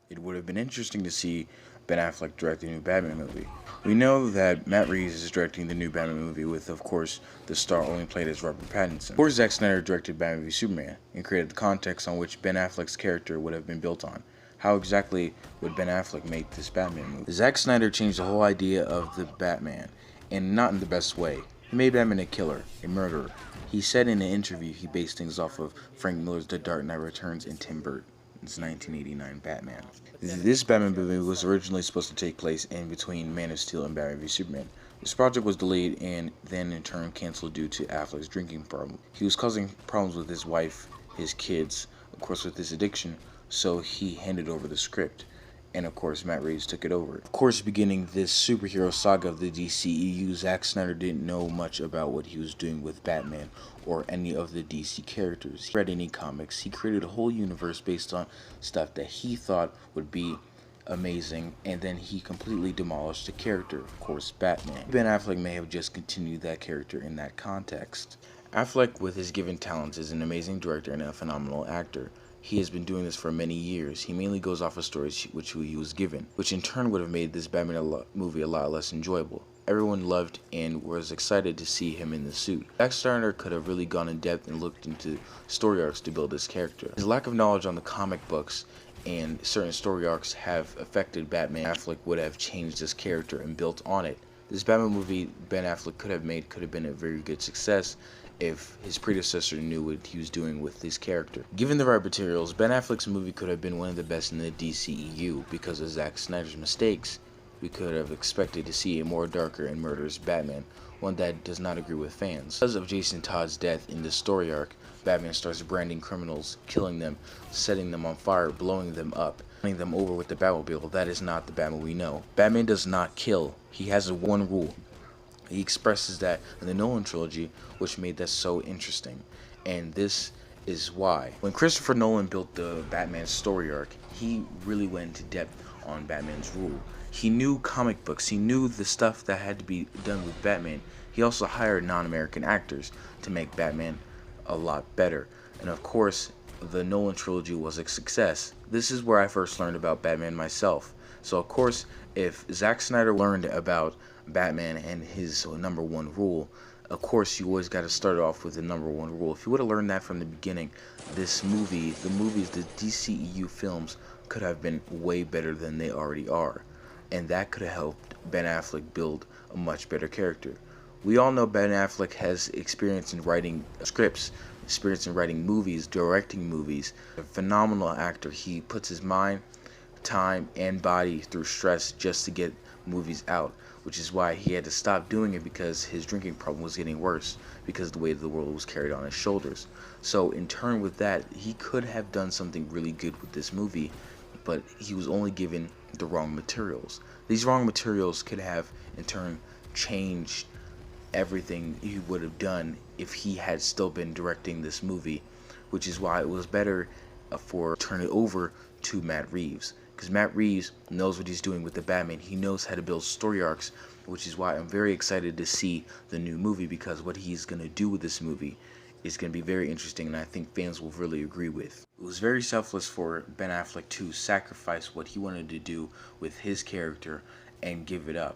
It would have been interesting to see Ben Affleck direct the new Batman movie. We know that Matt Reeves is directing the new Batman movie with, of course, the star only played as Robert Pattinson. Of course, Zack Snyder directed Batman v Superman and created the context on which Ben Affleck's character would have been built on. How exactly would Ben Affleck make this Batman movie? Zack Snyder changed the whole idea of the Batman, and not in the best way. He made Batman a killer, a murderer. He said in an interview he based things off of Frank Miller's The Dark Knight Returns and Tim Burton's 1989 Batman. This Batman movie was originally supposed to take place in between Man of Steel and Batman v Superman. This project was delayed and then in turn canceled due to Affleck's drinking problem. He was causing problems with his wife, his kids, of course with his addiction, so he handed over the script. And of course, Matt Reeves took it over. Of course, beginning this superhero saga of the DCEU, Zack Snyder didn't know much about what he was doing with Batman or any of the DC characters. He read any comics. He created a whole universe based on stuff that he thought would be amazing, and then he completely demolished the character, of course, Batman. Ben Affleck may have just continued that character in that context. Affleck, with his given talents, is an amazing director and a phenomenal actor. He has been doing this for many years. He mainly goes off of stories which he was given, which in turn would have made this Batman movie a lot less enjoyable. Everyone loved and was excited to see him in the suit. Zack Snyder could have really gone in depth and looked into story arcs to build this character. His lack of knowledge on the comic books and certain story arcs have affected Batman. Affleck would have changed his character and built on it. This Batman movie Ben Affleck could have made could have been a very good success if his predecessor knew what he was doing with his character. Given the right materials, Ben Affleck's movie could have been one of the best in the DCEU. Because of Zack Snyder's mistakes, we could have expected to see a more darker and murderous Batman, one that does not agree with fans. Because of Jason Todd's death in the story arc, Batman starts branding criminals, killing them, setting them on fire, blowing them up, running them over with the Batmobile. That is not the Batman we know. Batman does not kill. He has a one rule. He expresses that in the Nolan trilogy, which made that so interesting. And this is why. When Christopher Nolan built the Batman story arc, he really went into depth on Batman's rule. He knew comic books. He knew the stuff that had to be done with Batman. He also hired non-American actors to make Batman a lot better. And of course, the Nolan trilogy was a success. This is where I first learned about Batman myself. So of course, if Zack Snyder learned about Batman and his number one rule, of course you always got to start off with the number one rule. If you would have learned that from the beginning, the DCEU films could have been way better than they already are. And that could have helped Ben Affleck build a much better character. We all know Ben Affleck has experience in writing scripts, experience in writing movies, directing movies. A phenomenal actor. He puts his mind, time, and body through stress just to get movies out, which is why he had to stop doing it because his drinking problem was getting worse because the weight of the world was carried on his shoulders. So in turn with that, he could have done something really good with this movie, but he was only given the wrong materials. These wrong materials could have in turn changed everything he would have done if he had still been directing this movie, which is why it was better for turn it over to Matt Reeves, because Matt Reeves knows what he's doing with the Batman. He knows how to build story arcs, which is why I'm very excited to see the new movie, because what he's going to do with this movie is going to be very interesting, and I think fans will really agree with. It was very selfless for Ben Affleck to sacrifice what he wanted to do with his character and give it up.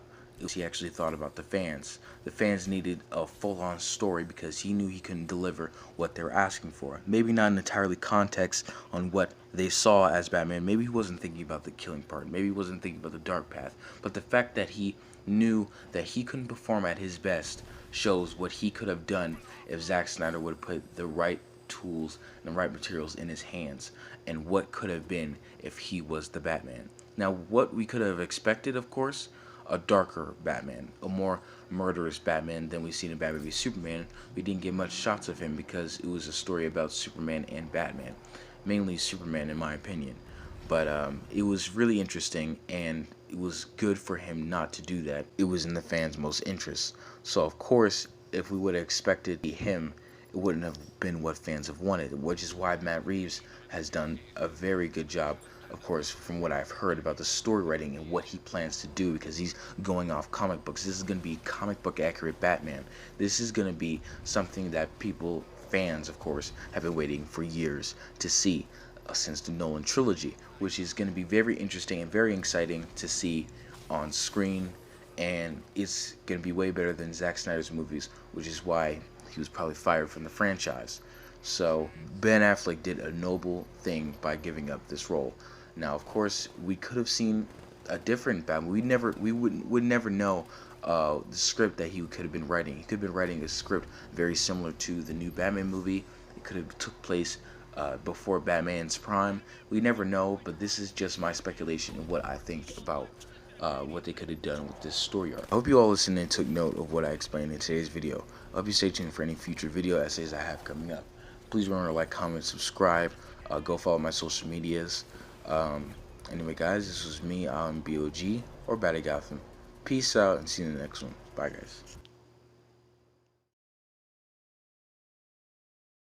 He actually thought about the fans. The fans needed a full-on story because he knew he couldn't deliver what they were asking for. Maybe not an entirely context on what they saw as Batman. Maybe he wasn't thinking about the killing part. Maybe he wasn't thinking about the dark path. But the fact that he knew that he couldn't perform at his best shows what he could have done if Zack Snyder would have put the right tools and the right materials in his hands, and what could have been if he was the Batman. Now, what we could have expected, of course, a darker Batman, a more murderous Batman than we've seen in Batman v Superman. We didn't get much shots of him because it was a story about Superman and Batman, mainly Superman in my opinion. But it was really interesting, and it was good for him not to do that. It was in the fans' most interest. So of course, if we would have expected him, it wouldn't have been what fans have wanted, which is why Matt Reeves has done a very good job, of course, from what I've heard about the story writing and what he plans to do, because he's going off comic books. This is going to be comic book accurate Batman. This is going to be something that fans, of course, have been waiting for years to see. since the Nolan trilogy, which is going to be very interesting and very exciting to see on screen. And it's going to be way better than Zack Snyder's movies, which is why he was probably fired from the franchise. So Ben Affleck did a noble thing by giving up this role. Now, of course, we could have seen a different Batman. We would never know the script that he could have been writing. He could have been writing a script very similar to the new Batman movie. It could have took place before Batman's prime. We never know, but this is just my speculation and what I think about what they could have done with this story arc. I hope you all listened and took note of what I explained in today's video. I hope you stay tuned for any future video essays I have coming up. Please remember to like, comment, subscribe. Go follow my social medias. Anyway, guys, this was me, BOG, or Batty Gotham. Peace out, and see you in the next one. Bye, guys.